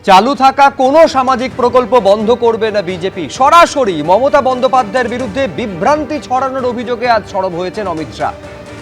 চালু থাকা কোনো সামাজিক প্রকল্প বন্ধ করবে না বিজেপি। সরাসরি মমতা বন্দ্যোপাধ্যায়ের বিরুদ্ধে বিভ্রান্তি ছড়ানোর অভিযোগে আজ সরব হয়েছেন অমিত শাহ।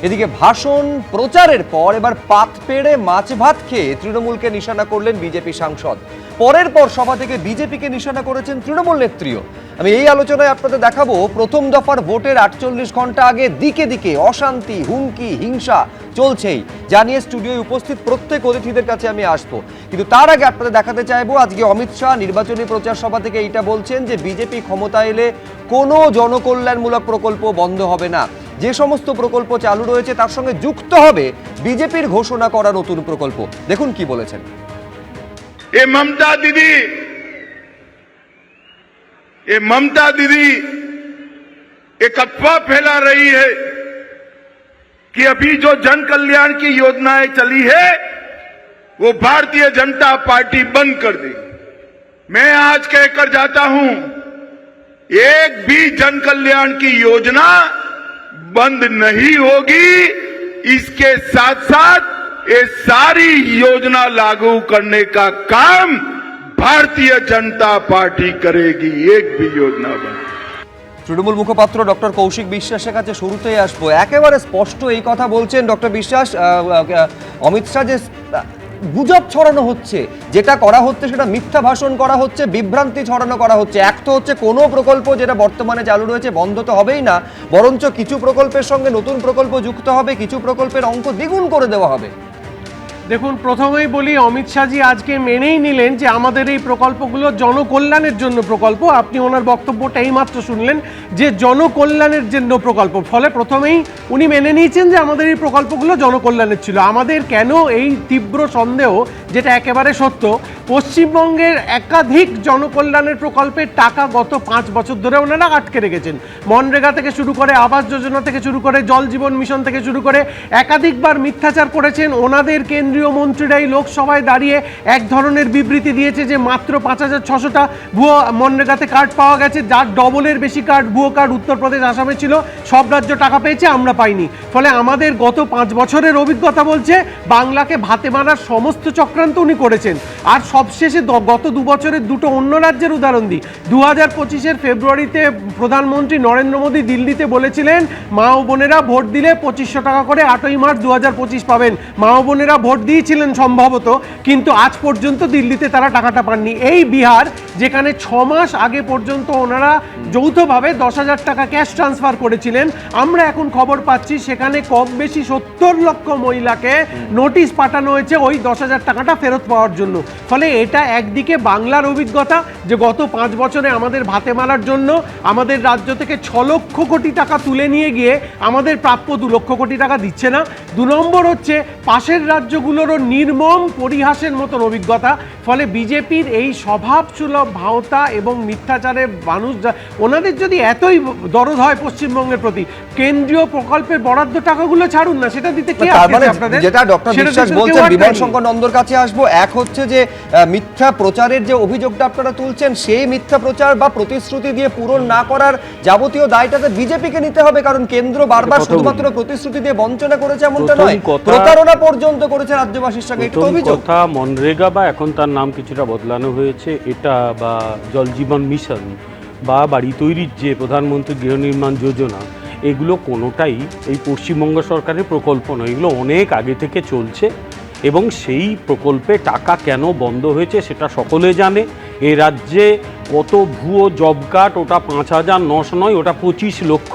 এদিকে ভাষণ প্রচারের পর এবার পাত পেড়ে মাছ ভাত খেয়ে তৃণমূলকে নিশানা করলেন বিজেপি সাংসদ। পরের পর সভা থেকে বিজেপিকে নিশানা করেছেন তৃণমূল নেত্রীও। আমি এই আলোচনায় আপনাদের দেখাবো প্রথম দফার ভোটের 48 ঘন্টা আগে দিকে দিকে অশান্তি, হুমকি, হিংসা চলছেই জানিয়ে স্টুডিওয় উপস্থিত প্রত্যেক অতিথিদের কাছে আমি আসবো। কিন্তু তার আগে আপনাদের দেখাতে চাইবো আজকে অমিত শাহ নির্বাচনী প্রচার সভা থেকে এইটা বলছেন যে বিজেপি ক্ষমতায় এলে কোনো জনকল্যাণমূলক প্রকল্প বন্ধ হবে না। যে সমস্ত প্রকল্প চালু রয়েছে তার সঙ্গে যুক্ত হবে বিজেপির ঘোষণা করা নতুন প্রকল্প। দেখুন কি বলেছেন। ममता दीदी एक अफवाह फैला रही है कि अभी जो जन कल्याण की योजनाएं चली है वो भारतीय जनता पार्टी बंद कर दी। मैं आज कहकर जाता हूं, एक भी जन कल्याण की योजना बंद नहीं होगी। इसके साथ साथ ये सारी योजना लागू करने का काम भारतीय जनता पार्टी करेगी। एक भी योजना बंद। তৃণমূল মুখপাত্র ডক্টর কৌশিক বিশ্বাসের কাছে শুরুতেই আসবো। একেবারে স্পষ্ট এই কথা বলছেন ডক্টর বিশ্বাস, অমিত শাহ যে গুজব ছড়ানো হচ্ছে, যেটা করা হচ্ছে সেটা মিথ্যা ভাষণ করা হচ্ছে, বিভ্রান্তি ছড়ানো করা হচ্ছে। এক তো হচ্ছে কোনো প্রকল্প যেটা বর্তমানে চালু রয়েছে বন্ধ তো হবেই না, বরঞ্চ কিছু প্রকল্পের সঙ্গে নতুন প্রকল্প যুক্ত হবে, কিছু প্রকল্পের অঙ্ক দ্বিগুণ করে দেওয়া হবে। দেখুন, প্রথমেই বলি অমিত শাহজি আজকে মেনেই নিলেন যে আমাদের এই প্রকল্পগুলো জনকল্যাণের জন্য প্রকল্প। আপনি ওনার বক্তব্যটা এইমাত্র শুনলেন যে জনকল্যাণের জন্য প্রকল্প, ফলে প্রথমেই উনি মেনে নিয়েছেন যে আমাদের এই প্রকল্পগুলো জনকল্যাণের ছিল। আমাদের কেন এই তীব্র সন্দেহ, যেটা একেবারে সত্য, পশ্চিমবঙ্গের একাধিক জনকল্যাণের প্রকল্পের টাকা গত 5 বছর ধরে ওনারা আটকে রেখেছেন। মনরেগা থেকে শুরু করে, আবাস যোজনা থেকে শুরু করে, জল জীবন মিশন থেকে শুরু করে একাধিকবার মিথ্যাচার করেছেন। ওনাদের কেন্দ্রীয় মন্ত্রীরাই লোকসভায় দাঁড়িয়ে এক ধরনের বিবৃতি দিয়েছে যে মাত্র 5600টা ভুয়ো মনরেগাতে কার্ড পাওয়া গেছে, যার ডবলের বেশি কার্ড, ভুয়ো কার্ড উত্তরপ্রদেশ, আসামে ছিল। সব রাজ্য টাকা পেয়েছে, আমরা পাইনি। ফলে আমাদের গত 5 বছরের অভিজ্ঞতা বলছে বাংলাকে ভাতে মারার সমস্ত চক্রান্ত উনি করেছেন। আর সবশেষে গত 2 বছরের দুটো অন্য রাজ্যের উদাহরণ দিই। 2025-এর ফেব্রুয়ারিতে প্রধানমন্ত্রী নরেন্দ্র মোদী দিল্লিতে বলেছিলেন মা ও বোনেরা ভোট দিলে 2500 টাকা করে 8ই মার্চ 2025 পাবেন। মা ও বোনেরা ভোট দিয়েছিলেন সম্ভবত, কিন্তু আজ পর্যন্ত দিল্লিতে তারা টাকাটা পাননি। এই বিহার, যেখানে 6 মাস আগে পর্যন্ত ওনারা যৌথভাবে 10,000 টাকা ক্যাশ ট্রান্সফার করেছিলেন, আমরা এখন খবর পাচ্ছি সেখানে কম বেশি 70 লক্ষ মহিলাকে নোটিশ পাঠানো হয়েছে ওই 10,000 টাকাটা ফেরত পাওয়ার জন্য। ফলে এটা একদিকে বাংলার অভিজ্ঞতা যে গত 5 বছরে আমাদের ভাতে মারার জন্য আমাদের রাজ্য থেকে 6 লক্ষ কোটি টাকা তুলে নিয়ে গিয়ে আমাদের প্রাপ্য 2 লক্ষ কোটি টাকা দিচ্ছে না। 2 নম্বর হচ্ছে পাশের রাজ্যগুলোরও নির্মম পরিহাসের মতন অভিজ্ঞতা। ফলে বিজেপির এই স্বভাবসুলভ ভাওতা এবং মিথ্যাচারের মানুষ, ওনাদের যদি এতই দরদ হয় পশ্চিমবঙ্গের প্রতি, কেন্দ্রীয় প্রকল্পের বরাদ্দ টাকাগুলো ছাড়ুন না, সেটা দিতে কি আপনাদের? যেটা ডক্টর বিশ্বাস বলছেন, বিমান শঙ্কর নন্দর কাছে আসবো। এক হচ্ছে যে মিথ্যা প্রচারের যে অভিযোগটা আপনারা তুলছেন, সেই মিথ্যা প্রচার বা প্রতিশ্রুতি দিয়ে পূরণ না করার যাবতীয় দায়টাতে বিজেপিকে নিতে হবে, কারণ কেন্দ্র বারবার শুধুমাত্র প্রতিশ্রুতি দিয়ে বঞ্চনা করেছে এমনটা নয়, প্রতারণা পর্যন্ত করেছে রাজ্যবাসীর সঙ্গে। এটা অভিযোগ। কথা মনরেগা বা এখন তার নাম কিছুটা বদলানো হয়েছে, এটা বা জল জীবন মিশন বা বাড়ি তৈরির যে প্রধানমন্ত্রী গৃহ নির্মাণ যোজনা, এগুলো কোনোটাই এই পশ্চিমবঙ্গ সরকারের প্রকল্প নয়। এগুলো অনেক আগে থেকে চলছে এবং সেই প্রকল্পে টাকা কেন বন্ধ হয়েছে সেটা সকলে জানে। এ রাজ্যে কত ভুয়ো জব কার্ড, ওটা 5,900 নয়, ওটা 25 লক্ষ।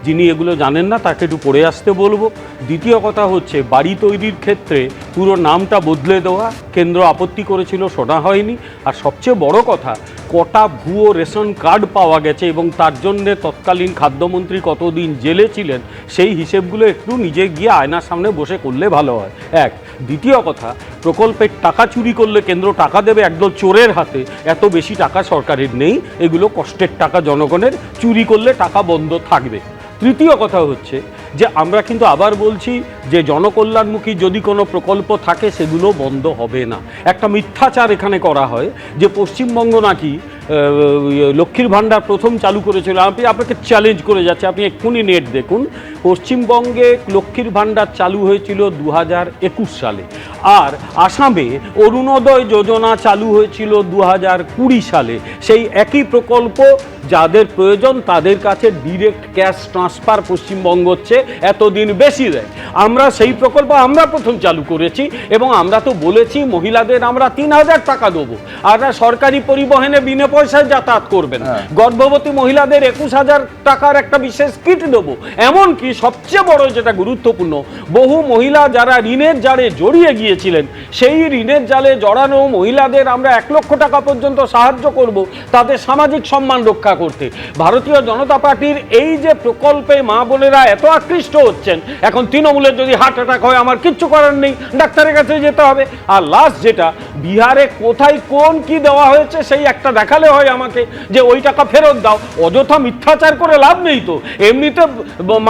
যিনি এগুলো জানেন না তাকে একটু পড়ে আসতে বলবো। দ্বিতীয় কথা হচ্ছে বাড়ি তৈরির ক্ষেত্রে পুরো নামটা বদলে দেওয়া, কেন্দ্র আপত্তি করেছিল, শোনা হয়নি। আর সবচেয়ে বড় কথা, কটা ভুয়ো রেশন কার্ড পাওয়া গেছে এবং তার জন্যে তৎকালীন খাদ্যমন্ত্রী কতদিন জেলে ছিলেন, সেই হিসেবগুলো একটু নিজে গিয়ে আয়নার সামনে বসে করলে ভালো হয়। এক। দ্বিতীয় কথা, প্রকল্পের টাকা চুরি করলে কেন্দ্র টাকা দেবে একদল চোরের হাতে, এত বেশি টাকা সরকারের নেই। এগুলো কষ্টের টাকা জনগণের, চুরি করলে টাকা বন্ধ থাকবে। তৃতীয় কথা হচ্ছে যে আমরা কিন্তু আবার বলছি যে জনকল্যাণমুখী যদি কোনো প্রকল্প থাকে সেগুলো বন্ধ হবে না। একটা মিথ্যাচার এখানে করা হয় যে পশ্চিমবঙ্গ নাকি লক্ষ্মীর ভাণ্ডার প্রথম চালু করেছিল, আমি আপনাকে চ্যালেঞ্জ করে যাচ্ছি, আপনি এক্ষুনি নেট দেখুন, পশ্চিমবঙ্গে লক্ষ্মীর ভাণ্ডার চালু হয়েছিল 2021 সালে, আর আসামে অরুণোদয় যোজনা চালু হয়েছিল 2020 সালে। সেই একই প্রকল্প, যাদের প্রয়োজন তাদের কাছে ডিরেক্ট ক্যাশ ট্রান্সফার পশ্চিমবঙ্গ হচ্ছে এতদিন বেশি দেয়। আমরা সেই প্রকল্প আমরা প্রথম চালু করেছি, এবং আমরা তো বলেছি মহিলাদের আমরা 3000 টাকা দেবো, আর সরকারি পরিবহনে বিনা পয়সায় যাতায়াত করবেন, গর্ভবতী মহিলাদের 21,000 টাকার একটা বিশেষ কিট দেবো। এমনকি সবচেয়ে বড় যেটা গুরুত্বপূর্ণ, বহু মহিলা যারা ঋণের জালে জড়িয়ে গিয়েছিলেন, সেই ঋণের জালে জড়ানো মহিলাদের আমরা 1 লক্ষ টাকা পর্যন্ত সাহায্য করব তাদের সামাজিক সম্মান রক্ষা করতে। ভারতীয় জনতা পার্টির এই যে প্রকল্পে মা বোনেরা এত আকৃষ্ট হচ্ছেন, এখন তৃণমূলের যদি হার্ট অ্যাটাক হয় আমার কিচ্ছু করার নেই, ডাক্তারের কাছে যেতে হবে। আর লাস্ট যেটা, বিহারে কোথায় কোন কি দেওয়া হয়েছে সেই একটা দেখালে হয় আমাকে, যে ওই টাকা ফেরত দাও। অযথা মিথ্যাচার করে লাভ নেই তো, এমনিতে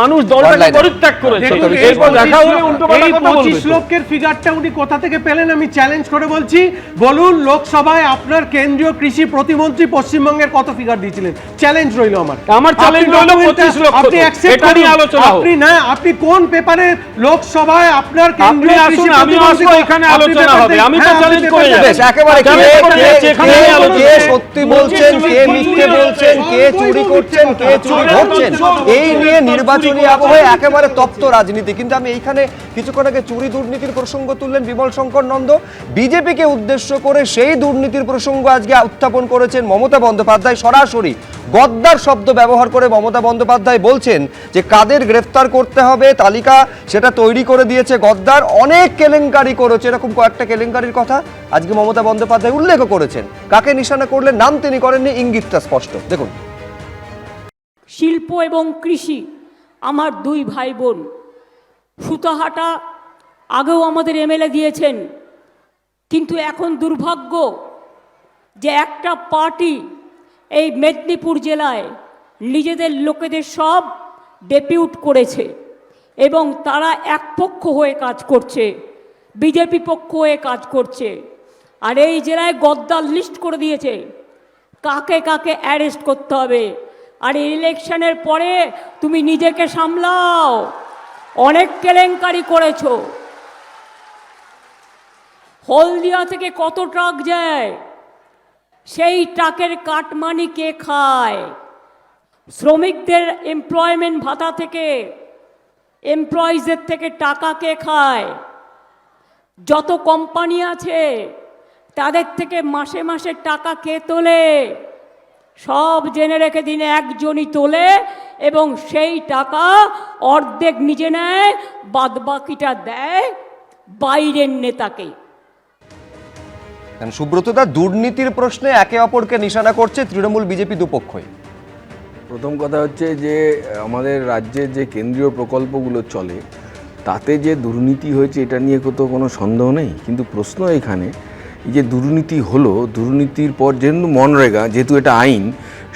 মানুষ দলটাকে পরিত্যাগ করেছে, এরপর দেখা হলে উল্টোপাল্টা কথা বলবে। 25 লক্ষের ফিগারটা উনি কোথা থেকে পেলেন আমি চ্যালেঞ্জ করে বলছি, বলুন লোকসভায় আপনার কেন্দ্রীয় কৃষি প্রতিমন্ত্রী পশ্চিমবঙ্গের কত ফিগার দিয়েছিলেন? চ্যালেঞ্জ রইল আমার চ্যালেঞ্জ রইল 25 লক্ষ। আপনি অ্যাকসেপ্ট এটা নিয়ে আলোচনা হোক। আপনি না, আপনি কোন পেপারে লোকসভায় আপনার কেন্দ্রীয় কৃষি আমি আসবো, এখানে আলোচনা হবে, আমি তো চ্যালেঞ্জ করে বেশ, একেবারে কে সত্যি বলছেন, কে মিথ্যে বলছেন, কে চুরি করছেন, কে চুরি ধরছেন, এই নিয়ে নির্বাচনী আবহে একেবারে তপ্ত রাজনীতি। কিন্তু আমি এইখানে কিছুক্ষণ আগে চুরি দুর্নীতির প্রসঙ্গ তুললেন বিমল শঙ্কর নন্দ, বিজেপিকে উদ্দেশ্য করে সেই দুর্নীতির প্রসঙ্গ আজকে উত্থাপন করেছেন মমতা বন্দ্যোপাধ্যায়। সরাসরি গদ্দার শব্দ ব্যবহার করে মমতা বন্দ্যোপাধ্যায় বলছেন যে কাদের গ্রেফতার করতে হবে তালিকা সেটা তৈরি করে দিয়েছে গদ্দার, অনেক কেলেঙ্কারি করেছে, এরকম কয়েকটা কেলেঙ্কারির কথা আজকে মমতা বন্দ্যোপাধ্যায় উল্লেখ করেছেন। কাকে নিশানা করলেন, নাম তিনি করেননি, ইঙ্গিতটা স্পষ্ট। দেখুন, শিল্প এবং কৃষি আমার 2 ভাই বোন। সুতাহাটা আগেও আমাদের এমএলএ দিয়েছেন, কিন্তু এখন দুর্ভাগ্য যে একটা পার্টি এই মেদিনীপুর জেলায় নিজেদের লোকেদের সব ডেপিউট করেছে, এবং তারা এক পক্ষ হয়ে কাজ করছে, বিজেপি পক্ষ হয়ে কাজ করছে। আর এই জেলায় গদ্দার লিস্ট করে দিয়েছে কাকে কাকে অ্যারেস্ট করতে হবে। আর ইলেকশনের পরে তুমি নিজেকে সামলাও, অনেক কেলেঙ্কারি করেছো। হলদিয়া থেকে কত ট্রাক যায়, সেই ট্রাকের কাটমানি কে খায়? শ্রমিকদের এমপ্লয়মেন্ট ভাতা থেকে, এমপ্লয়িজদের থেকে টাকা কে খায়? যত কোম্পানি আছে তাদের থেকে মাসে মাসে টাকা কে তোলে? সব জেনে রেখে দিন, একজনই তোলে, এবং সেই টাকা অর্ধেক নিজে নেয়, বাদবাকিটা দেয় বাইরের নেতাকে। সুব্রতদা, দুর্নীতির প্রশ্নে একে অপরকে নিশানা করছে তৃণমূল বিজেপি দুপক্ষই। প্রথম কথা হচ্ছে যে আমাদের রাজ্যে যে কেন্দ্রীয় প্রকল্পগুলো চলে তাতে যে দুর্নীতি হয়েছে এটা নিয়ে তো কোনো সন্দেহ নেই, কিন্তু প্রশ্ন এখানে এই যে দুর্নীতি হলো, দুর্নীতির পর যেহেতু মনরেগা, যেহেতু এটা আইন,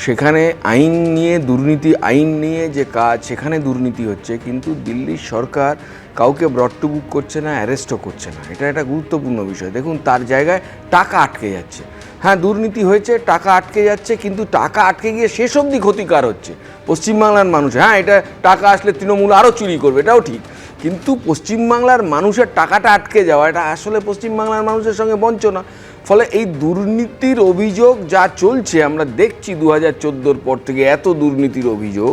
সেখানে আইন নিয়ে দুর্নীতি, আইন নিয়ে যে কাজ সেখানে দুর্নীতি হচ্ছে, কিন্তু দিল্লির সরকার কাউকে ব্রড টু বুক করছে না, অ্যারেস্টও করছে না। এটা একটা গুরুত্বপূর্ণ বিষয়। দেখুন, তার জায়গায় টাকা আটকে যাচ্ছে। হ্যাঁ, দুর্নীতি হয়েছে, টাকা আটকে যাচ্ছে, কিন্তু টাকা আটকে গিয়ে শেষ অবধি ক্ষতিকার হচ্ছে পশ্চিমবাংলার মানুষ। হ্যাঁ, এটা টাকা আসলে তৃণমূল আরও চুরি করবে, এটাও ঠিক, কিন্তু পশ্চিমবাংলার মানুষের টাকাটা আটকে যাওয়া এটা আসলে পশ্চিমবাংলার মানুষের সঙ্গে বঞ্চনা। ফলে এই দুর্নীতির অভিযোগ যা চলছে, আমরা দেখছি 2014 পর থেকে এত দুর্নীতির অভিযোগ,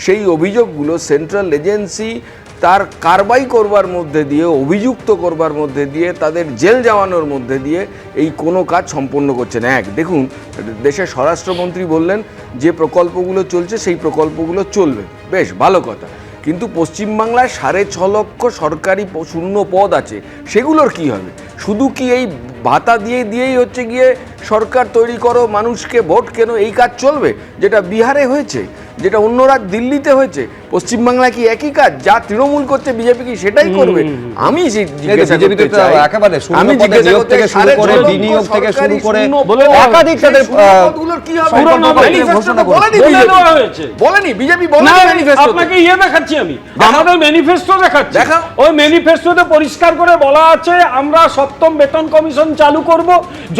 সেই অভিযোগগুলো সেন্ট্রাল এজেন্সি তার কারবাই করবার মধ্যে দিয়ে, অভিযুক্ত করবার মধ্যে দিয়ে, তাদের জেল যাওয়ানোর মধ্যে দিয়ে এই কোনো কাজ সম্পন্ন করছে না। দেখুন, দেশের স্বরাষ্ট্রমন্ত্রী বললেন যে প্রকল্পগুলো চলছে সেই প্রকল্পগুলো চলবে, বেশ ভালো কথা, কিন্তু পশ্চিমবাংলায় 6.5 লক্ষ সরকারি শূন্য পদ আছে, সেগুলোর কি হবে? শুধু কি এই ভাতা দিয়েই হচ্ছে গিয়ে সরকার তৈরি করো, মানুষকে ভোট কেন, এই কাজ চলবে? যেটা বিহারে হয়েছে, যেটা অন্য দিল্লিতে হয়েছে, পশ্চিমবাংলায় কি একই কাজ? যা তৃণমূল করছে বিজেপি কি সেটাই করবে? আমি জিজ্ঞাসা বিজেপিতে করতে তো চাই, একেবারে শূন্য আমি পদে জিজ্ঞাসা নিয়োগ করতে থেকে চাই, শুরু করে সাড়ে বিনিয়োগ ছয় থেকে শুরু সরকারি করে শূন্য একাধিক তাদের সেই শূন্য পদগুলোর কি হবে? ম্যানিফেস্টোতে বলেনি বলে BJP, দেওয়া হয়েছে। বলেনি বিজেপি, না, বলেনি ম্যানিফেস্টোতে। আপনাকে দেখাচ্ছি আমি, দেখাও। আমাদের ম্যানিফেস্টো দেখাচ্ছি। দেখাও। ওই ম্যানিফেস্টোতে পরিষ্কার করে বলা আছে আমরা সপ্তম বেতন কমিশন চালু করব,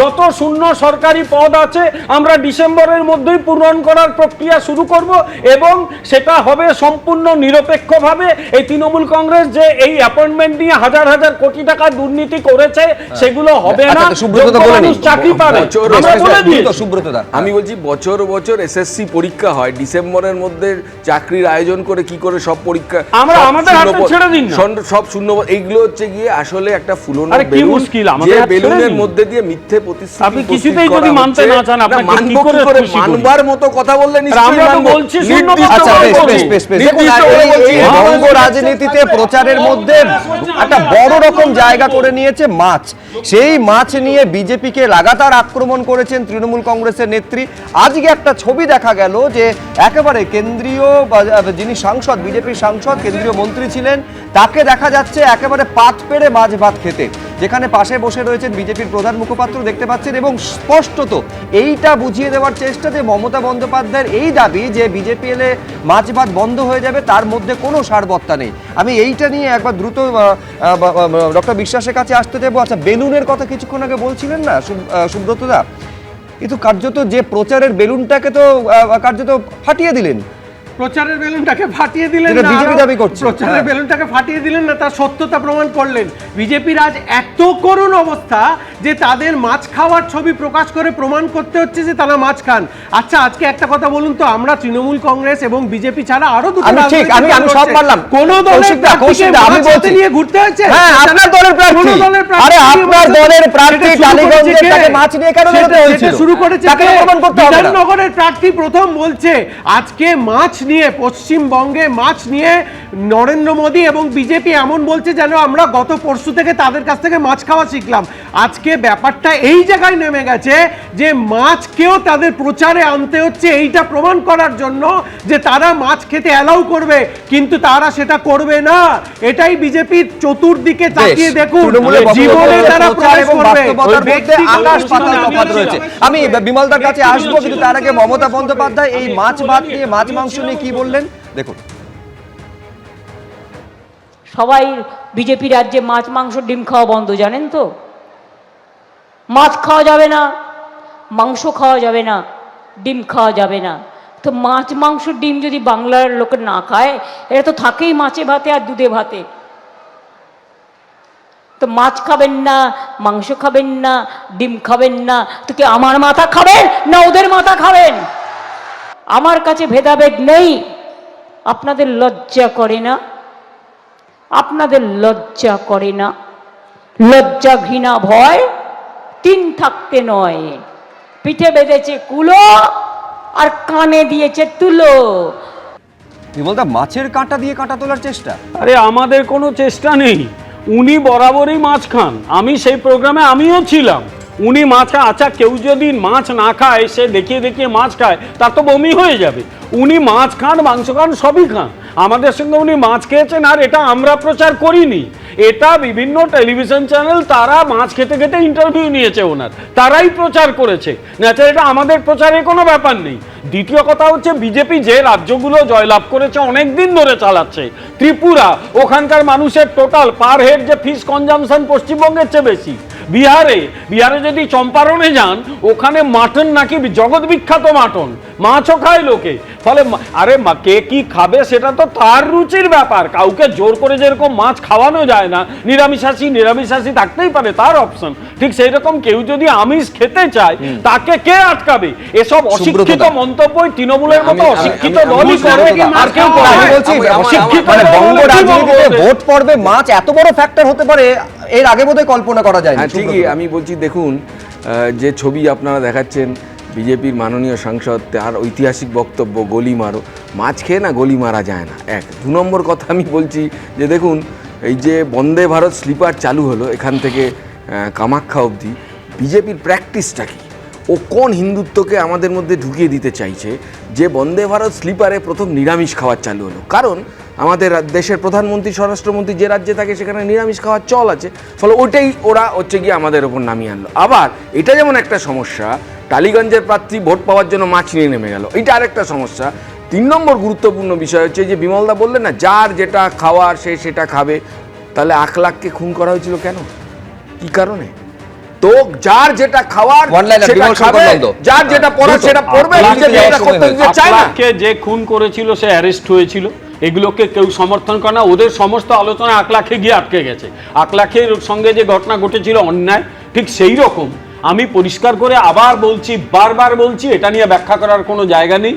যত শূন্য সরকারি পদ আছে আমরা ডিসেম্বরের মধ্যেই পূরণ করার প্রক্রিয়া শুরু করব, এবং সেটা হবে সম্পূর্ণ নিরপেক্ষভাবে। এই তৃণমূল কংগ্রেস যে এই অ্যাপয়েন্টমেন্ট নিয়ে হাজার হাজার কোটি টাকা দুর্নীতি করেছে সেগুলো হবে না। আচ্ছা, সুব্রত দা যোগ্য বলে মানুষ নিন। চাকরি পাবে, বছর আমরা বলে দিয়েছি। সুব্রত দা, আমি বলছি বছর বছর এসএসসি পরীক্ষা হয়, ডিসেম্বরের মধ্যে চাকরির আয়োজন করে কি করে সব পরীক্ষা আমরা সব আমাদের শূন্য হাতে পদ- ছেড়ে দিন না। সব শূন্য পদ, এইগুলো হচ্ছে গিয়ে আসলে একটা ফুলনো আরে কি বেলুন, মুশকিল, আমাদের যে হাতে ছেড়ে বেলুনের দিন। মধ্যে দিয়ে মিথ্যে প্রতিশ্রুতি আপনি প্রস্তুত কিছুতেই করা যদি মানতে হচ্ছে। না চান, আপনাকে না, মানবো কি করে কি করে? খুশি করি? মানবার মতো কথা বললে নিশ্চয়ই আমরা তো মানবো। বলছি শূন্য পদ নির্দিষ্ট আচ্ছা করে বেশ বলছি। বেশ বেশ বেশ দেখুন, নির্দিষ্ট করে বলছি। এই বঙ্গ রাজনীতিতে প্রচারের মধ্যে একটা বড় রকম জায়গা করে নিয়েছে মাছ। সেই মাছ নিয়ে বিজেপিকে লাগাতার আক্রমণ করেছেন তৃণমূল কংগ্রেসের নেত্রী। আজকে একটা ছবি দেখা গেল যে একেবারে কেন্দ্রীয় যিনি সাংসদ, বিজেপির সাংসদ, কেন্দ্রীয় মন্ত্রী ছিলেন, তাকে দেখা যাচ্ছে একেবারে পাত পেড়ে মাছ ভাত খেতে, যেখানে পাশে বসে রয়েছেন বিজেপির প্রধান মুখপাত্র দেখতে পাচ্ছেন, এবং স্পষ্টত এইটা বুঝিয়ে দেওয়ার চেষ্টা যে মমতা বন্দ্যোপাধ্যায়ের এই দাবি যে বিজেপি এলে মাছ ভাত বন্ধ হয়ে যাবে, তার মধ্যে কোনো সারবত্তা নেই। আমি এইটা নিয়ে একবার দ্রুত ডক্টর বিশ্বাসের কাছে আসতে দেবো। আচ্ছা, বেলুনের কথা কিছুক্ষণ আগে বলছিলেন না সুব্রত দা, কিন্তু কার্যত যে প্রচারের বেলুনটাকে তো কার্যত ফাটিয়ে দিলেন। প্রচারের বেলুনটাকে ফাটিয়ে দিলেন যেটা না, বিজেপি আরো দাবি করছে। প্রচারের হ্যাঁ। বেলুনটাকে ফাটিয়ে দিলেন না, তার সত্যতা প্রমাণ করলেন। বিজেপির আজ এত করুণ অবস্থা যে তাদের মাছ খাওয়ার ছবি প্রকাশ করে প্রমাণ করতে হচ্ছে যে তারা মাছ খান। আচ্ছা, আজকে একটা কথা বলুন তো, আমরা তৃণমূল কংগ্রেস এবং বিজেপি ছাড়া আরো দুটো আমি ঠিক, আমি সব মানলাম। কোন দলের কৌশিকদা, প্রার্থীকে আমি মাছ বলছি। হাতে নিয়ে ঘুরতে হয়েছে? হ্যাঁ, আপনার দলের প্রার্থী। কোন দলের প্রার্থী? আরে আপনার দলের প্রার্থী সেটা শুরু টালিগঞ্জে করেছে কে? তাকে মাছ নিয়ে কেন বেরোতে হয়েছিল? সেটা শুরু করেছে তাকে কে? প্রমাণ করতে হবে না। বিধাননগরের প্রার্থী প্রথম বলছে আজকে মাছ নিয়ে, পশ্চিমবঙ্গে মাছ নিয়ে নরেন্দ্র মোদী এবং বিজেপি এমন বলছে যেন আমরা গত পরশু থেকে তাদের কাছ থেকে মাছ খাওয়া শিখলাম। আজকে ব্যাপারটা এই জায়গায় নেমে গেছে যে মাছকেও তাদের প্রচারে আনতে হচ্ছে এইটা প্রমাণ করার জন্য যে তারা মাছ খেতে অ্যালাউ করবে, কিন্তু তারা সেটা করবে না। এটাই বিজেপির চতুর্দিকে তাকিয়ে দেখুন, তৃণমূলের জীবনে তারা প্রচার প্রকাশ এবং করবে। বাস্তবতার মধ্যে ব্যক্তিগত আকাশ পাতাল জীবনে তফাৎ রয়েছে। আমি বিমলদার কাছে আসবো, কিন্তু তার আগে মমতা বন্দ্যোপাধ্যায় এই মাছ ভাত নিয়ে, মাছ মাংস নিয়ে কি বললেন দেখুন। সবাই বিজেপি রাজ্যে মাছ মাংস ডিম খাওয়া বন্ধ, জানেন তো? মাছ খাওয়া যাবে না, মাংস খাওয়া যাবে না, ডিম খাওয়া যাবে না। তো মাছ মাংস ডিম যদি বাংলার লোকে না খায়, এটা তো থাকেই মাছে ভাতে আর দুধে ভাতে। তো মাছ খাবেন না, মাংস খাবেন না, ডিম খাবেন না, তো কি আমার মাথা খাবেন না ওদের মাথা খাবেন? আমার কাছে ভেদাভেদ নেই। আপনাদের লজ্জা করে না? আপনাদের লজ্জা করে না? লজ্জা, ঘৃণা, ভয় তিন থাকতে নয়, পিঠে বেঁধেছে কুলো আর কানে দিয়েছে তুলো। বিমলদা, মাছের কাঁটা দিয়ে কাঁটা তোলার চেষ্টা? আরে আমাদের কোনো চেষ্টা নেই, উনি বরাবরই মাছ খান। আমি সেই প্রোগ্রামে আমিও ছিলাম। উনি মাছ খান। আচ্ছা, কেউ যদি মাছ না খায়, সে দেখিয়ে দেখিয়ে মাছ খায়, তার তো বমি হয়ে যাবে। উনি মাছ খান, মাংস খান, সবই খান। আমাদের সঙ্গে উনি মাছ খেয়েছেন, আর এটা আমরা প্রচার করিনি। এটা বিভিন্ন টেলিভিশন চ্যানেল, তারা মাছ খেতে খেতে ইন্টারভিউ নিয়েছে ওনার, তারাই প্রচার করেছে। ন্যাচারালি এটা আমাদের প্রচারে কোনো ব্যাপার নেই। দ্বিতীয় কথা হচ্ছে, বিজেপি যে রাজ্যগুলো জয়লাভ করেছে অনেক দিন ধরে চালাচ্ছে, ত্রিপুরা, ওখানকার মানুষের টোটাল পার হেড যে ফিশ কনজামশন পশ্চিমবঙ্গের চেয়ে বেশি। বিহারে যদি চম্পারণে যান, ওখানে মাটন নাকি জগৎ বিখ্যাত মাটন, মাছও খায় লোকে। ফলে আরে কে কি খাবে সেটা তো তার রুচির ব্যাপার। কাউকে জোর করে যেরকম মাছ খাওয়ানো যায় না, নিরামিষাশী থাকতেই পারে, তার অপশন। ঠিক সেই রকম কেউ যদি আমিষ খেতে চায়, তাকে কে আটকাবে? এসব অশিক্ষিত মন্তব্যই তৃণমূলের মতো অশিক্ষিত দলই করে, আর কেউ করে না। আমি বলছি, অশিক্ষিত মানে দল বঙ্গ কি রাজনীতিতে বলবে? ভোট পর্বে মাছ এত বড় ফ্যাক্টর হতে পারে, এর আগে বোধহয় কল্পনা করা যায় না। হ্যাঁ ঠিকই, আমি বলছি দেখুন, যে ছবি আপনারা দেখাচ্ছেন বিজেপির মাননীয় সাংসদ, তার ঐতিহাসিক বক্তব্য, গলি মারো, মাছ খেয়ে না গলি মারা যায় না। এক, দু নম্বর কথা আমি বলছি যে দেখুন, এই যে বন্দে ভারত স্লিপার চালু হলো এখান থেকে কামাখ্যা অবধি, বিজেপির প্র্যাকটিসটা কি? ও কোন হিন্দুত্বকে আমাদের মধ্যে ঢুকিয়ে দিতে চাইছে যে বন্দে ভারত স্লিপারে প্রথম নিরামিষ খাওয়ার চালু হলো। কারণ আমাদের দেশের প্রধানমন্ত্রী স্বরাষ্ট্রমন্ত্রী যে রাজ্যে থাকে সেখানে নিরামিষ খাওয়ার চল আছে, ফলে ওইটাই ওরা হচ্ছে গিয়ে আমাদের ওপর নামিয়ে আনলো। আবার এটা যেমন একটা সমস্যা, টালিগঞ্জের প্রার্থী ভোট পাওয়ার জন্য মাছ নিয়ে নেমে গেল, এটা আরেকটা সমস্যা। 3 নম্বর গুরুত্বপূর্ণ বিষয় হচ্ছে যে বিমলদা বললেন না, যার যেটা খাওয়ার সে সেটা খাবে। তাহলে 1 লাখকে খুন করা হয়েছিল কেন, কি কারণে? তো যার যেটা খাওয়ার সেটা খাবে, যার যেটা পড়ার সেটা পড়বে। বিজেপি এটা করতে দিতে চায় না। যে খুন করেছিল সে অ্যারেস্ট হয়েছিল, এগুলোকে কেউ সমর্থন করে না। ওদের সমস্ত আলোচনা 1 লাখে গিয়ে আটকে গেছে। 1 লাখের সঙ্গে যে ঘটনা ঘটেছিল অন্যায়, ঠিক সেই রকম আমি পরিষ্কার করে আবার বলছি, বারবার বলছি, এটা নিয়ে ব্যাখ্যা করার কোনো জায়গা নেই।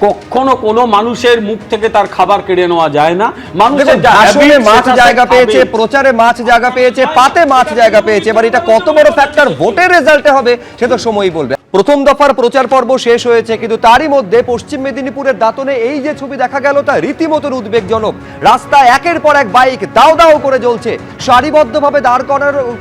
কখনো কোনো মানুষের মুখ থেকে তার খাবার কেড়ে নেওয়া যায় না। মানুষের আসলে মাছ জায়গা পেয়েছে, প্রচারে মাছ জায়গা পেয়েছে, পাতে মাছ জায়গা পেয়েছে। এবার এটা কত বড় ফ্যাক্টর ভোটের রেজাল্টে হবে সে তো সময়ই বলবে। প্রথম দফার প্রচার পর্ব শেষ হয়েছে, কিন্তু তারই মধ্যে পশ্চিম মেদিনীপুরের দাঁতনে এই যে ছবি দেখা গেল তা রীতিমতো উদ্বেগজনক। রাস্তায় একের পর এক বাইক দাও দাও করে জ্বলছে, সারিবদ্ধভাবে দাঁড়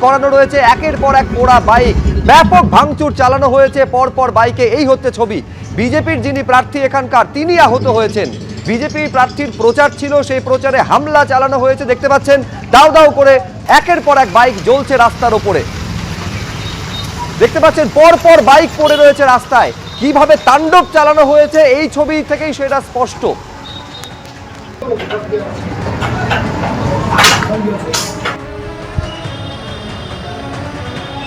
করানো রয়েছে একের পর এক পোড়া বাইক, ব্যাপক ভাঙচুর চালানো হয়েছে পরপর বাইকে। এই হচ্ছে ছবি। বিজেপির যিনি প্রার্থী এখানকার তিনি আহত হয়েছেন। বিজেপি প্রার্থীর প্রচার ছিল, সেই প্রচারে হামলা চালানো হয়েছে। দেখতে পাচ্ছেন দাও দাও করে একের পর এক বাইক জ্বলছে রাস্তার ওপরে। দেখতে পাচ্ছেন পরপর বাইক পড়ে রয়েছে রাস্তায়। কিভাবে তাণ্ডব চালানো হয়েছে এই ছবি থেকেই সেটা স্পষ্ট।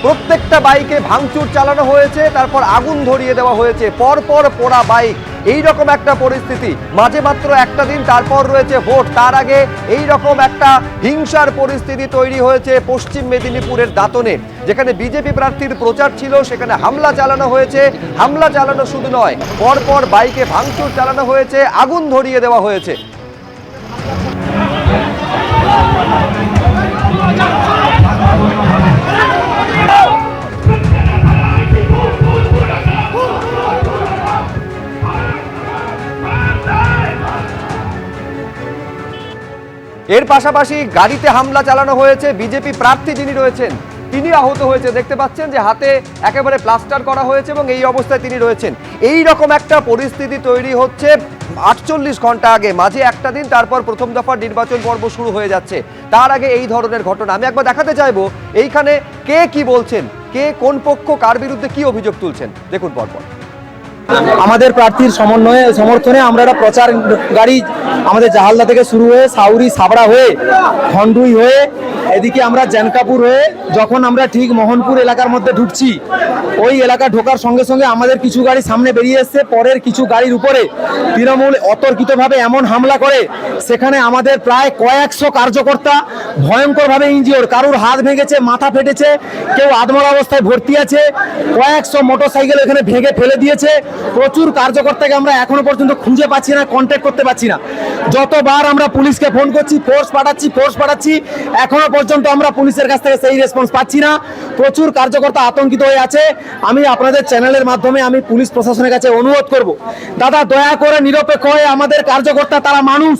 প্রত্যেকটা বাইকে ভাঙচুর চালানো হয়েছে, তারপর আগুন ধরিয়ে দেওয়া হয়েছে, পরপর পোড়া বাইক। এই রকম একটা পরিস্থিতি, মাঝে মাত্র একটা দিন, তারপর রয়েছে ভোট। তার আগে এই রকম একটা হিংসার পরিস্থিতি তৈরি হয়েছে পশ্চিম মেদিনীপুরের দাঁতনে, যেখানে বিজেপি প্রার্থীর প্রচার ছিল সেখানে হামলা চালানো হয়েছে। হামলা চালানো শুধু নয়, পরপর বাইকে ভাঙচুর চালানো হয়েছে, আগুন ধরিয়ে দেওয়া হয়েছে। এর পাশাপাশি গাড়িতে হামলা চালানো হয়েছে। বিজেপি প্রার্থী যিনি রয়েছেন তিনি আহত হয়েছে। দেখতে পাচ্ছেন যে হাতে একেবারে প্লাস্টার করা হয়েছে এবং এই অবস্থায় তিনি রয়েছেন। এই রকম একটা পরিস্থিতি তৈরি হচ্ছে 48 ঘন্টা আগে, মাঝে একটা দিন, তারপর প্রথম দফার নির্বাচন পর্ব শুরু হয়ে যাচ্ছে। তার আগে এই ধরনের ঘটনা আমি একবার দেখাতে চাইবো। এইখানে কে কি বলছেন, কে কোন পক্ষ কার বিরুদ্ধে কি অভিযোগ তুলছেন, দেখুন পরপর। আমাদের প্রার্থীর সমর্থনে আমরা একটা প্রচার গাড়ি আমাদের জাহালদা থেকে শুরু হয়ে সাউরি সাবড়া হয়ে খন্ডুই হয়ে এদিকে আমরা জানকাপুর হয়ে যখন আমরা ঠিক মোহনপুর এলাকার মধ্যে ঢুকছি, ওই এলাকা ঢোকার সঙ্গে সঙ্গে আমাদের কিছু গাড়ি সামনে বেরিয়ে এসছে। পরের কিছু গাড়ির উপরে তৃণমূল অতর্কিতভাবে এমন হামলা করে সেখানে আমাদের প্রায় কয়েকশো কার্যকর্তা ভয়ঙ্করভাবে ইনজিওর, কারুর হাত ভেঙেছে, মাথা ফেটেছে, কেউ আধমরা অবস্থায় ভর্তি আছে, কয়েকশো মোটরসাইকেল এখানে ভেঙে ফেলে দিয়েছে। প্রচুর কার্যকর্তাকে আমরা এখনো পর্যন্ত খুঁজে পাচ্ছি না, কন্ট্যাক্ট করতে পারছি না। যতবার আমরা পুলিশকে ফোন করছি, ফোর্স পাঠাচ্ছি, এখনো পর্যন্ত আমরা পুলিশের কাছ থেকে সেই রেসপন্স পাচ্ছি না। প্রচুর কার্যকর্তা আতঙ্কিত হয়ে আছে। আমি আপনাদের চ্যানেলের মাধ্যমে আমি পুলিশ প্রশাসনের কাছে অনুরোধ করব, দাদা দয়া করে নিরপেক্ষ হয়ে আমাদের কার্যকর্তা, তারা মানুষ,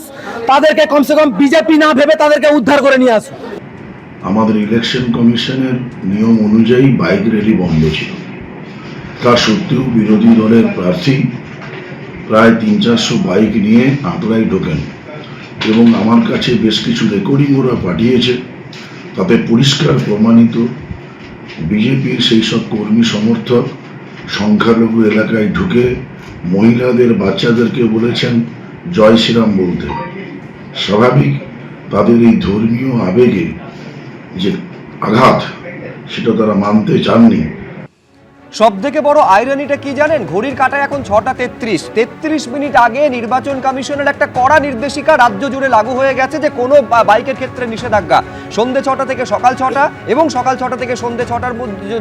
তাদেরকে কমসে কম বিজেপি না ভেবে তাদেরকে উদ্ধার করে নিয়ে আসুন। আমাদের ইলেকশন কমিশনের নিয়ম অনুযায়ী বাইক র্যালি বন্ধ ছিল। তা সত্ত্বেও বিরোধী দলের প্রার্থী প্রায় 300-400 বাইক নিয়ে আঁতরায় ঢোকেন এবং আমার কাছে বেশ কিছু রেকর্ডিং ওরা পাঠিয়েছে। তাতে পরিষ্কার প্রমাণিত বিজেপির সেই সব কর্মী সমর্থক সংখ্যালঘু এলাকায় ঢুকে মহিলাদের, বাচ্চাদেরকে বলেছেন জয় শ্রীরাম বলতে। স্বাভাবিক তাদের এই ধর্মীয় আবেগে যে আঘাত, সেটা তারা মানতে চাননি। সব থেকে বড় আইরনিটা কি জানেন? ঘড়ির কাঁটায় এখন 6:33 মিনিট আগে নির্বাচন কমিশনের একটা কড়া নির্দেশিকা রাজ্য জুড়ে লাগু হয়ে গেছে যে কোনো বাইকের ক্ষেত্রে নিষেধাজ্ঞা। সন্ধ্যে 6টা থেকে সকাল 6টা এবং সকাল 6টা থেকে সন্ধ্যে 6টার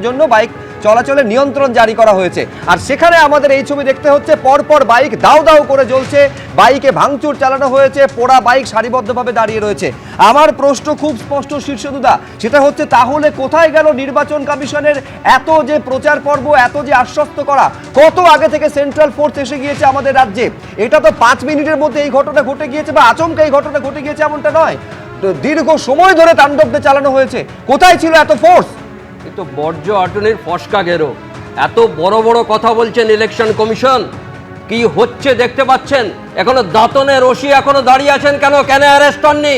জন্য বাইক চলাচলের নিয়ন্ত্রণ জারি করা হয়েছে। আর সেখানে আমাদের এই ছবি দেখতে হচ্ছে, পরপর বাইক দাও দাও করে জ্বলছে, বাইকে ভাঙচুর চালানো হয়েছে, পোড়া বাইক সারিবদ্ধভাবে দাঁড়িয়ে রয়েছে। আমার প্রশ্ন খুব স্পষ্ট শীর্ষদুদা, সেটা হচ্ছে তাহলে কোথায় গেল নির্বাচন কমিশনের এত যে প্রচার পর্ব, এত যে আশ্বস্ত করা? কত আগে থেকে সেন্ট্রাল ফোর্স এসে গিয়েছে আমাদের রাজ্যে? এটা তো 5 মিনিটের মধ্যে এই ঘটনা ঘটে গিয়েছে বা আচমকা এই ঘটনা ঘটে গিয়েছে এমনটা নয়। দীর্ঘ সময় ধরে তাণ্ডবদের চালানো হয়েছে। কোথায় ছিল এত ফোর্স? তো বর্জ্য আটনের ফসকা গেরো, এত বড় বড় কথা বলছেন ইলেকশন কমিশন, কি হচ্ছে দেখতে পাচ্ছেন। এখনো দাঁতনের রশি এখনো দাঁড়িয়ে আছেন কেন? কেন অ্যারেস্ট হননি?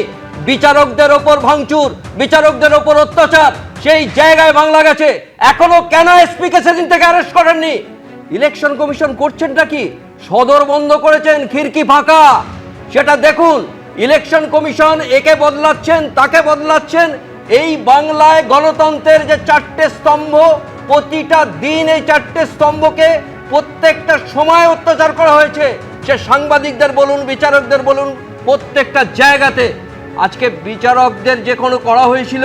বিচারকদের ওপর ভাঙচুর, বিচারকদের ওপর অত্যাচার, সেই জায়গায় বাংলা গেছে। এখনো কেন এসপি কে সেদিন থেকে অ্যারেস্ট করেননি? ইলেকশন কমিশন করছেনটা কি? সদর বন্ধ করেছেন, খিড়কি ফাঁকা, সেটা দেখুন। ইলেকশন কমিশন একে বদলাচ্ছেন, তাকে বদলাচ্ছেন। এই বাংলায় গণতন্ত্রের যে 4টে স্তম্ভ, প্রতিটা দিন এই 4টে স্তম্ভকে প্রত্যেকটা সময় অত্যাচার করা হয়েছে। সে সাংবাদিকদের বলুন, বিচারকদের বলুন, প্রত্যেকটা জায়গাতে। আজকে বিচারকদের যে কোনো করা হয়েছিল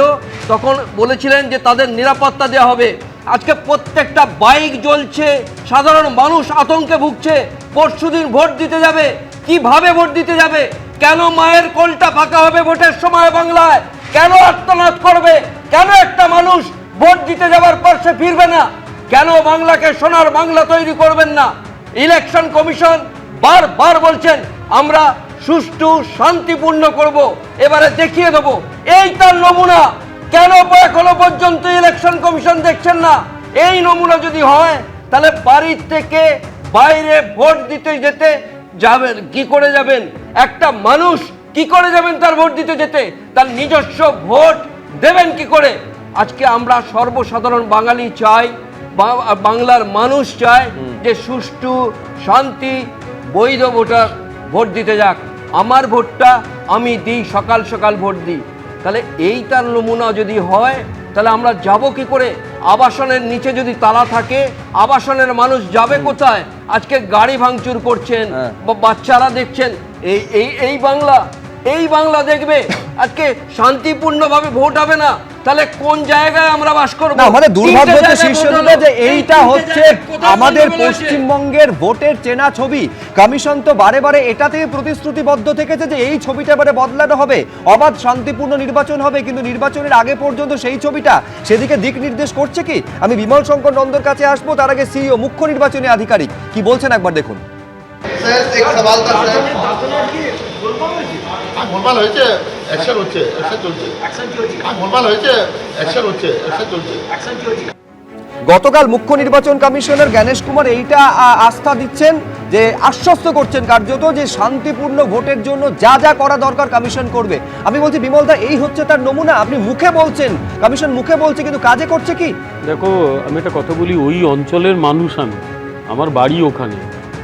তখন বলেছিলেন যে তাদের নিরাপত্তা দেওয়া হবে। আজকে প্রত্যেকটা বাইক জ্বলছে, সাধারণ মানুষ আতঙ্কে ভুগছে। পরশুদিন ভোট দিতে যাবে, কিভাবে ভোট দিতে যাবে? কেন মায়ের কোলটা ফাঁকা হবে ভোটের সময় বাংলায়? কেন আত্মনাদ করবে? কেন একটা মানুষ ভোট দিতে যাওয়ার পর সে ফিরবে না? কেন বাংলাকে সোনার বাংলা তৈরি করবেন না? ইলেকশন কমিশন বারবার বলছেন আমরা সুষ্ঠু শান্তিপূর্ণ করব, এবারে দেখিয়ে দেবো। এই তার নমুনা। কেন এখনো পর্যন্ত ইলেকশন কমিশন দেখছেন না? এই নমুনা যদি হয় তাহলে বাড়ির থেকে বাইরে ভোট দিতে যেতে যাবেন কি করে যাবেন? একটা মানুষ কি করে যাবেন তার ভোট দিতে যেতে? তার নিজস্ব ভোট দেবেন কি করে? আজকে আমরা সর্বসাধারণ বাঙালি চাই, বাংলার মানুষ চায় যে সুষ্ঠু শান্তি বৈধ ভোটার ভোট দিতে যাক। আমার ভোটটা আমি দিই, সকাল সকাল ভোট দিই। তাহলে এই তার নমুনা যদি হয় তাহলে আমরা যাব কি করে? আবাসনের নিচে যদি তালা থাকে, আবাসনের মানুষ যাবে কোথায়? আজকে গাড়ি ভাঙচুর করছেন, বাচ্চারা দেখছেন। এই বাংলা দেখবে আজকে শান্তিপূর্ণভাবে ভোট হবে না, তাহলে কোন জায়গায় আমরা বাস করব? না, আমাদের দুর্ভাগ্য হচ্ছে শীর্ষদলে যে এইটা হচ্ছে আমাদের পশ্চিমবঙ্গের ভোটের চেনা ছবি। কমিশন তো বারে বারে এটাতেই প্রতিশ্রুতিবদ্ধ থেকেছে যে এই ছবিটা এবারে বদলানো হবে, অবাধ শান্তিপূর্ণ নির্বাচন হবে, কিন্তু নির্বাচনের আগে পর্যন্ত সেই ছবিটা সেদিকে দিক নির্দেশ করছে কি? আমি বিমল শঙ্কর নন্দর কাছে আসবো, তার আগে সিইও মুখ্য নির্বাচনী আধিকারিক কি বলছেন একবার দেখুন। গোলমাল হয়েছে, অ্যাকশন হচ্ছে, অ্যাকশন চলছে। গোলমাল হয়েছে, অ্যাকশন হচ্ছে, অ্যাকশন চলছে। গতকাল মুখ্য নির্বাচন কমিশনার জ্ঞানেশ কুমার এইটা আস্থা দিচ্ছেন, যে আশ্বস্ত করছেন কার্যত যে শান্তিপূর্ণ ভোটের জন্য যা যা করা দরকার কমিশন করবে। আমি বলছি বিমলদা, এই হচ্ছে তার নমুনা। আপনি মুখে বলছেন, কমিশন মুখে বলছে, কিন্তু কাজে করছে কি? দেখো, আমি একটা কথা বলি, ওই অঞ্চলের মানুষ আমি, আমার বাড়ি ওখানে,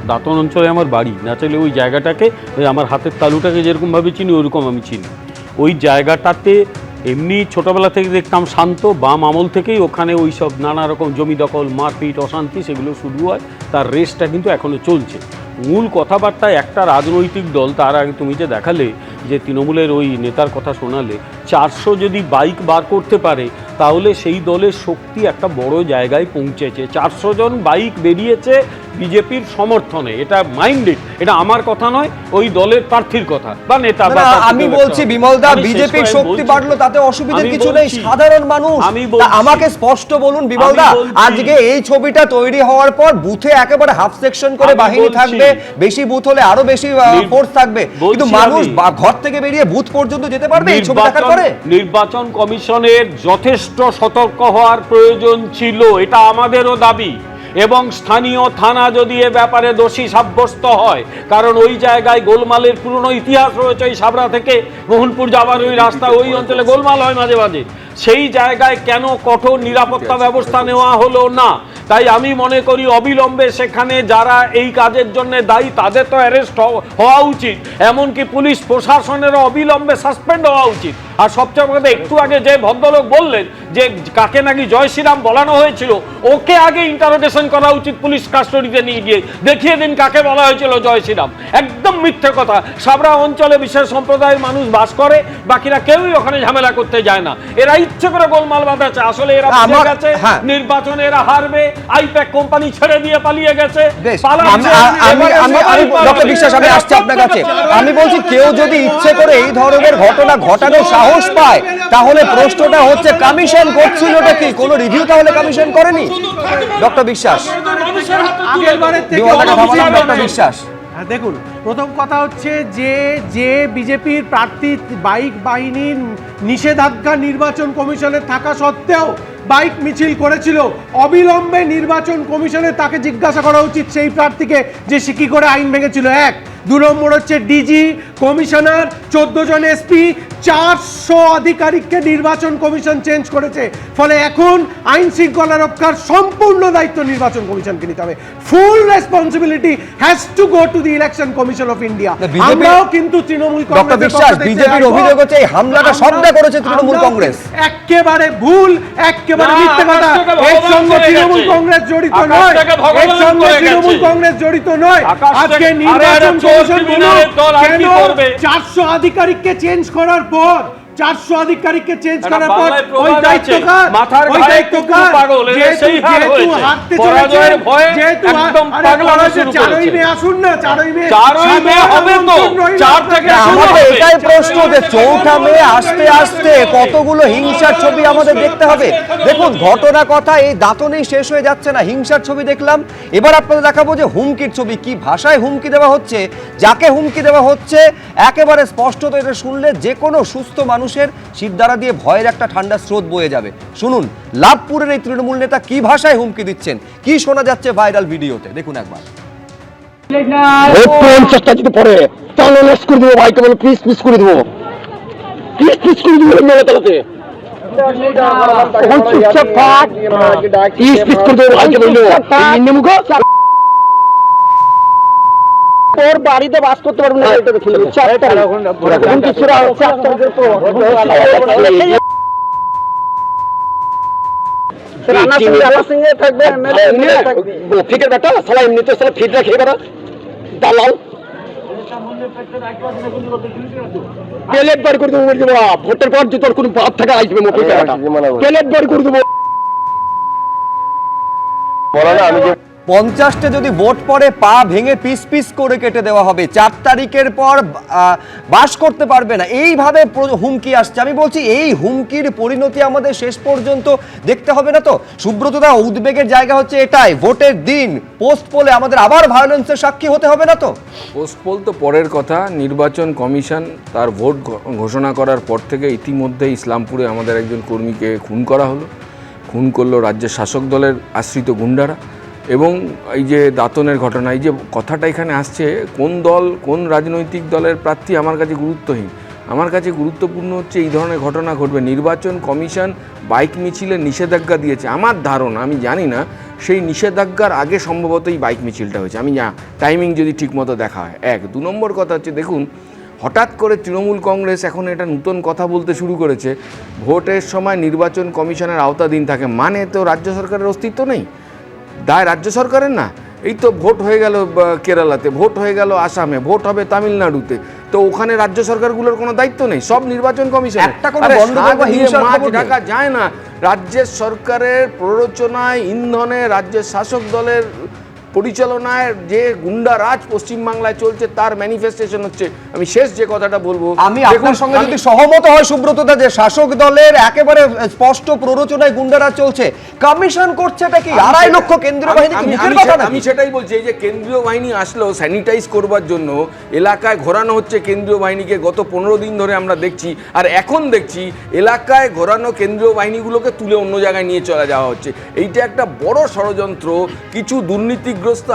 দাঁতন অঞ্চলে আমার বাড়ি। না চাইলে ওই জায়গাটাকে, আমার হাতের তালুটাকে যেরকমভাবে চিনি ওরকম আমি চিনি। ওই জায়গাটাতে এমনি ছোটোবেলা থেকে দেখতাম শান্ত, বাম আমল থেকেই ওখানে ওই সব নানা রকম জমি দখল, মারপিট, অশান্তি সেগুলো শুরু হয়। তার রেসটা কিন্তু এখনও চলছে। মূল কথাবার্তায় একটা রাজনৈতিক দল, তার আগে তুমি যে দেখালে যে তৃণমূলের ওই নেতার কথা শোনালে, 400 যদি বাইক বার করতে পারে তাহলে সেই দলের শক্তি একটা বড় জায়গায় পৌঁছেছে। 400 জন বাইক বেরিয়েছে বিজেপির সমর্থনে, এটা মাইন্ডেড, এটা আমার কথা নয়, ওই দলের প্রার্থীর কথা বা নেতা। আমি বলছি বিমলদা, বিজেপির শক্তি বাড়লো তাতে অসুবিধার কিছু নেই, সাধারণ মানুষ। আমাকে স্পষ্ট বলুন বিমলদা, আজকে এই ছবিটা তৈরি হওয়ার পর বুথে একেবারে হাফ সেকশন করে বাহিনী থাকবে, বেশি বুথ হলে আরো বেশি ফোর্স থাকবে, কিন্তু মানুষ ঘর থেকে বেরিয়ে বুথ পর্যন্ত যেতে পারবে এই ছবি দেখার পরে? নির্বাচন কমিশনের যথেষ্ট সতর্ক হওয়ার প্রয়োজন ছিল, এটা আমাদেরও দাবি। এবং স্থানীয় থানা যদি এ ব্যাপারে দোষী সাব্যস্ত হয়, কারণ ওই জায়গায় গোলমালের পুরনো ইতিহাস রয়েছে, ওই সাবরা থেকে মোহনপুর যাওয়ার ওই রাস্তা, ওই অঞ্চলে গোলমাল হয় মাঝে মাঝে, সেই জায়গায় কেন কঠোর নিরাপত্তা ব্যবস্থা নেওয়া হলো না? তাই আমি মনে করি অবিলম্বে সেখানে যারা এই কাজের জন্য দায়ী তাদের তো অ্যারেস্ট হওয়া উচিত, এমনকি পুলিশ প্রশাসনেরও অবিলম্বে সাসপেন্ড হওয়া উচিত। আর সবচেয়ে বড়, একটু আগে যে ভদ্রলোক বললেন যে কাকে নাকি জয় শ্রীরাম বলানো হয়েছিল, ওকে আগে ইন্টারোগেশন করা উচিত পুলিশ কাস্টডিতে নিয়ে গিয়ে, দেখিয়ে দিন কাকে বলা হয়েছিল জয় শ্রীরাম। একদম মিথ্যে কথা। সাবরা অঞ্চলে বিশেষ সম্প্রদায়ের মানুষ বাস করে, বাকিরা কেউই ওখানে ঝামেলা করতে যায় না। এরা ইচ্ছে করে গোলমাল বাঁধাচ্ছে, আসলে এরা বুঝে গেছে নির্বাচনে এরা হারবে, আইপ্যাক কোম্পানি ছেড়ে দিয়ে পালিয়ে গেছে। ডক্টর বিশ্বাস, আমি আসছি আপনার কাছে। আমি বলছি, কেউ যদি ইচ্ছে করে এই ধরনের ঘটনা ঘটানোর সাহস পায়, তাহলে প্রশ্নটা হচ্ছে কমিশন করছিলটা কি? কোনো রিভিউ তাহলে কমিশন করেনি? ডক্টর বিশ্বাস, ডক্টর বিশ্বাস, দেখুন, প্রথম কথা হচ্ছে যে বিজেপির প্রার্থী বাইক বাহিনীর নিষেধাজ্ঞা নির্বাচন কমিশনের থাকা সত্ত্বেও বাইক মিছিল করেছিল, অবিলম্বে নির্বাচন কমিশনের তাকে জিজ্ঞাসা করা উচিত সেই প্রার্থীকে যে সে কি করে আইন ভেঙেছিল। 1, 2 নম্বর হচ্ছে ডিজি, কমিশনার, 14 জন এসপি, 400 আধিকারিককে নির্বাচন কমিশন চেঞ্জ করেছে। ফলে এখন আইন শৃঙ্খলা রক্ষার সম্পূর্ণ দায়িত্ব নির্বাচন কমিশনকে নিতে হবে। ফুল responsibility has to go to the election commission of India. আমরাও কিন্তু তৃণমূল কংগ্রেসের বিজেপির অভিযোগ হচ্ছে এই হামলাটা সবটা করেছে তৃণমূল কংগ্রেস। একেবারে ভুল, একেবারে মিথ্যে কথা। এর সঙ্গে তৃণমূল কংগ্রেস জড়িত নয়, এর সঙ্গে তৃণমূল কংগ্রেস জড়িত নয়। আজকে নির্বাচন কমিশন কেন 400 আধিকারিককে চেঞ্জ করার পর 400 আধিকারিককে চেঞ্জ করার পর ওই দায়িত্বকার যেহেতু হারতে চলেছে, যেহেতু চারই মে আসুন না, 4ই মে হবে তো 4 থেকে আমাদের এটাই প্রশ্ন যে 4 মে আসতে আসতে কতগুলো হিংসার ছবি আমাদের দেখতে হবে। দেখুন, ঘটনা কথা এই দাঁতনেই শেষ হয়ে যাচ্ছে না। হিংসার ছবি দেখলাম, এবার আপনাদের দেখাবো যে হুমকির ছবি। কি ভাষায় হুমকি দেওয়া হচ্ছে, যাকে হুমকি দেওয়া হচ্ছে একেবারে স্পষ্ট। তো এটা শুনলে যে কোনো সুস্থ মানুষের শিরদাঁড়া দিয়ে ভয়ের একটা ঠান্ডা স্রোত বয়ে যাবে। শুনুন লাভপুরের এই তৃণমূল নেতা কি ভাষায় হুমকি দিচ্ছেন, কি শোনা যাচ্ছে ভাইরাল ভিডিওতে, দেখুন একবার। চেষ্টা যদি পড়ে তাহলে লেস করে দেবো, ভাইকে বলে পিস পিস করে দেবো, পিস পিস করে দেবো মেরে তালাতে। চুপচাপ থাক, পিস পিস করে দেবো ভাইকে বললো। তোর বাড়িতে বাস করতে পারবো না, ফিকের বেটা সবাই এমনিতে ফিট রাখে বেটা দালাল প্লেট বার করে দেবো। ভোটের পর যে তোর কোনো বাদ থাকা আসবে প্লেট বার করে দেবো। 50টা যদি ভোট পড়ে পা ভেঙে পিস পিস করে কেটে দেওয়া হবে, 4 তারিখের পর বাস করতে পারবে না, এইভাবে হুমকি আসছে। আমি বলছি এই হুমকির পরিণতি আমাদের শেষ পর্যন্ত দেখতে হবে না তো? সুব্রতদা, উদ্বেগের জায়গা হচ্ছে এটাই, ভোটের দিন পোস্ট পোলে আমাদের আবার ভায়োলেন্সের সাক্ষী হতে হবে না তো? পোস্ট পোল তো পরের কথা। নির্বাচন কমিশন তার ভোট ঘোষণা করার পর থেকে ইতিমধ্যে ইসলামপুরে আমাদের একজন কর্মীকে খুন করা হলো। খুন করলো রাজ্যের শাসক দলের আশ্রিত গুন্ডারা। এবং এই যে দাতনের ঘটনা, এই যে কথাটা এখানে আসছে, কোন দল কোন রাজনৈতিক দলের প্রার্থী আমার কাছে গুরুত্বহীন। আমার কাছে গুরুত্বপূর্ণ হচ্ছে এই ধরনের ঘটনা ঘটবে। নির্বাচন কমিশন বাইক মিছিলের নিষেধাজ্ঞা দিয়েছে। আমার ধারণা, আমি জানি না, সেই নিষেধাজ্ঞার আগে সম্ভবত এই বাইক মিছিলটা হয়েছে। আমি টাইমিং যদি ঠিকমতো দেখা হয়। 1, 2 নম্বর কথা হচ্ছে, দেখুন হঠাৎ করে তৃণমূল কংগ্রেস এখন এটা নতুন কথা বলতে শুরু করেছে, ভোটের সময় নির্বাচন কমিশনের আওতাধীন থাকে, মানে তো রাজ্য সরকারের অস্তিত্ব নেই, দায় রাজ্য সরকারের না। এই তো ভোট হয়ে গেল কেরালাতে, ভোট হয়ে গেল আসামে, ভোট হবে তামিলনাড়ুতে, তো ওখানে রাজ্য সরকারগুলোর কোনো দায়িত্ব নেই, সব নির্বাচন কমিশন। ঢাকা যায় না। রাজ্যের সরকারের প্ররোচনায়, ইন্ধনে, রাজ্যের শাসক দলের পরিচালনায় যে গুন্ডারাজ পশ্চিমবাংলায় চলছে তার ম্যানিফেস্টেশন হচ্ছে। আমি শেষ যে কথাটা বলবো, আমি আপনার সঙ্গে যদি সহমত হয় সুব্রতদা যে শাসক দলের একেবারে স্পষ্ট প্ররোচনায় গুন্ডারাজ চলছে, কমিশন করছে এটা কি 2.5 লক্ষ কেন্দ্রীয় বাহিনী? আমি সেটাই বলছি, এই যে কেন্দ্রীয় বাহিনী আসলো স্যানিটাইজ করবার জন্য, এলাকায় ঘোরানো হচ্ছে কেন্দ্রীয় বাহিনীকে, গত 15 দিন ধরে আমরা দেখছি। আর এখন দেখছি এলাকায় ঘোরানো কেন্দ্রীয় বাহিনীগুলোকে তুলে অন্য জায়গায় নিয়ে চলে যাওয়া হচ্ছে। এইটা একটা বড় ষড়যন্ত্র, কিছু দুর্নীতি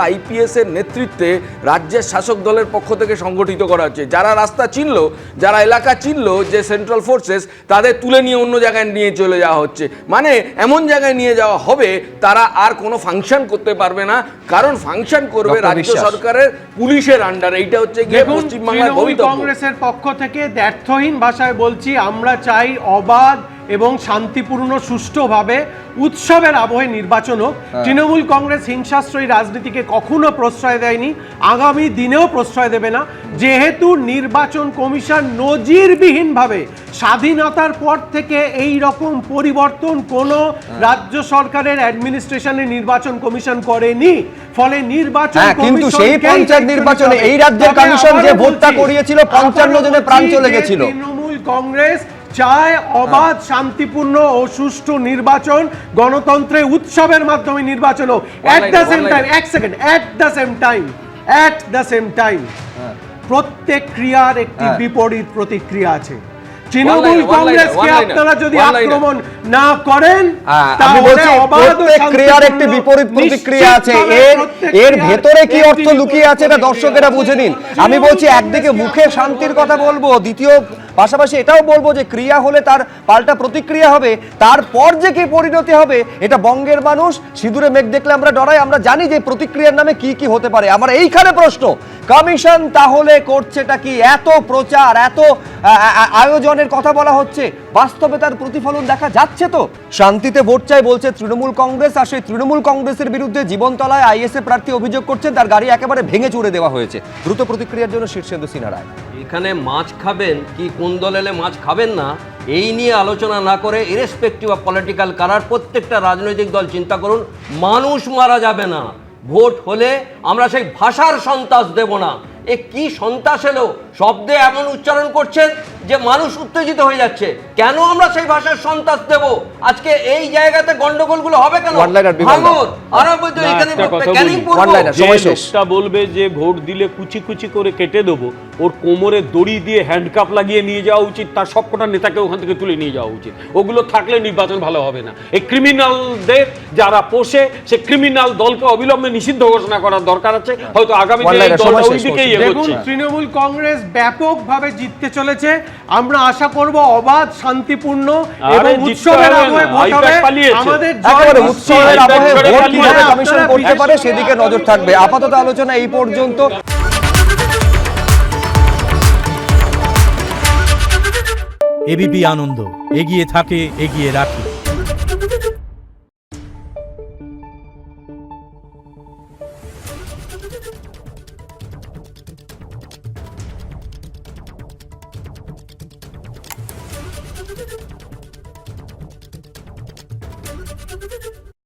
আইপিএস এর নেতৃত্বে রাজ্যের শাসক দলের পক্ষ থেকে সংগঠিত করা হচ্ছে। যারা রাস্তা চিনল, যারা এলাকা চিনল, যে সেন্ট্রাল ফোর্সেস, তাদের তুলে নিয়ে অন্য জায়গায় নিয়ে চলে যাওয়া হচ্ছে। মানে এমন জায়গায় নিয়ে যাওয়া হবে তারা আর কোনো ফাংশন করতে পারবে না, কারণ ফাংশন করবে রাজ্য সরকারের পুলিশের আন্ডারে। এইটা হচ্ছে গিয়ে পশ্চিমবাংলার ভবিষ্যৎ। কংগ্রেসের পক্ষ থেকে দ্ব্যর্থহীন ভাষায় বলছি, আমরা চাই অবাধ এবং শান্তিপূর্ণ সুষ্ঠুভাবে উৎসবের আবহে নির্বাচন হোক। তৃণমূল কংগ্রেস হিংসাশ্রয়ী রাজনীতিকে কখনো প্রশ্রয় দেয়নি, আগামী দিনেও প্রশ্রয় দেবে না। যেহেতু নির্বাচন কমিশন নজিরবিহীনভাবে স্বাধীনতার পর থেকে এই রকম পরিবর্তন কোনো রাজ্য সরকারের অ্যাডমিনিস্ট্রেশনে নির্বাচন কমিশন করেনি, ফলে নির্বাচন কিন্তু সেই পঞ্চায়েত নির্বাচনে এই রাজ্যের কমিশন যে ভোটটা করিয়েছিল 55 জনের প্রাণ চলে গেছিল। তৃণমূল কংগ্রেস চায় অবাধ, শান্তিপূর্ণ ও সুষ্ঠু নির্বাচন, গণতন্ত্রে উৎসবের মাধ্যমে নির্বাচন হোক। এট দ্য সেম টাইম, এক second, at the same time at the same time প্রত্যেক ক্রিয়ার একটি বিপরীত প্রতিক্রিয়া আছে। তৃণমূল কংগ্রেসকে আপনারা যদি আক্রমণ না করেন আমি তাহলে বলছি অবাধ ও প্রত্যেক ক্রিয়ার একটি শান্তিপূর্ণ বিপরীত প্রতিক্রিয়া আছে, এর ভেতরে কি অর্থ লুকিয়ে আছে এটা দর্শকেরা বুঝে নিন। আমি বলছি একদিকে মুখে শান্তির কথা বলবো, দ্বিতীয় পাশাপাশি এটাও বলবো যে ক্রিয়া হলে তার পাল্টা প্রতিক্রিয়া হবে, তারপর যে কি পরিণতি হবে এটা বঙ্গের মানুষ সিঁদুরে মেঘ দেখলে আমরা ডরাই, আমরা জানি যে প্রতিক্রিয়ার নামে কি কি হতে পারে। আমার এইখানে প্রশ্ন, কমিশন তাহলে করছেটা কি? এত প্রচার, এত আয়োজনের কথা বলা হচ্ছে, বাস্তবে তার প্রতিফলন দেখা যাচ্ছে তো? শান্তিতে ভোট চাই বলছে তৃণমূল কংগ্রেস, আর সেই তৃণমূল কংগ্রেসের বিরুদ্ধে জীবনতলায় আইএসএ প্রার্থী অভিযোগ করছেন তার গাড়ি একেবারে ভেঙে চুরে দেওয়া হয়েছে। দ্রুত প্রতিক্রিয়ার জন্য শীর্ষেন্দু সিনহা রায়। এখানে মাছ খাবেন কি কোন দল এলে মাছ খাবেন না এই নিয়ে আলোচনা না করে ইরেসপেক্টিভ অফ পলিটিক্যাল কালার প্রত্যেকটা রাজনৈতিক দল চিন্তা করুন, মানুষ মারা যাবে না, ভোট হলে আমরা সেই ভাষার সন্ত্রাস দেব না। এ কি সন্ত্রাস এলো? শব্দে এমন উচ্চারণ করছেন যে মানুষ উত্তেজিত হয়ে যাচ্ছে। কেন আমরা সেই ভাষার সন্ত্রাস দেব? আজকে এই জায়গাতে গন্ডগোলগুলো হবে কেন? ভাঙর আর বলতে এখানে ক্যানিং করব, যে লোকটা বলবে যে ভোট দিলে কুচি কুচি করে কেটে দেবো, ওর কোমরে দড়ি দিয়ে হ্যান্ডকাপ লাগিয়ে নিয়ে যাওয়া উচিত, তার সবকটা নেতাকে ওখান থেকে তুলে নিয়ে যাওয়া উচিত। ওগুলো থাকলে নির্বাচন ভালো হবে না। এই ক্রিমিনালদের যারা পোষে সে ক্রিমিনাল দলকে অবিলম্বে নিষিদ্ধ ঘোষণা করার দরকার আছে। হয়তো আগামী দিনে দলটা ওই দিকেই দেখুন, এগোচ্ছে। তৃণমূল কংগ্রেস ব্যাপকভাবে জিততে চলেছে। আমরা আশা করব অবাধ, শান্তিপূর্ণ এবং উৎসবের আবহে ভোট হবে। আমাদের একেবারে উৎসবের আবহে ভোট কিভাবে কমিশন করতে পারে সেদিকে নজর থাকবে। আপাতত আলোচনা এই পর্যন্ত। এবিপি আনন্দ, এগিয়ে থাকে, এগিয়ে রাখে।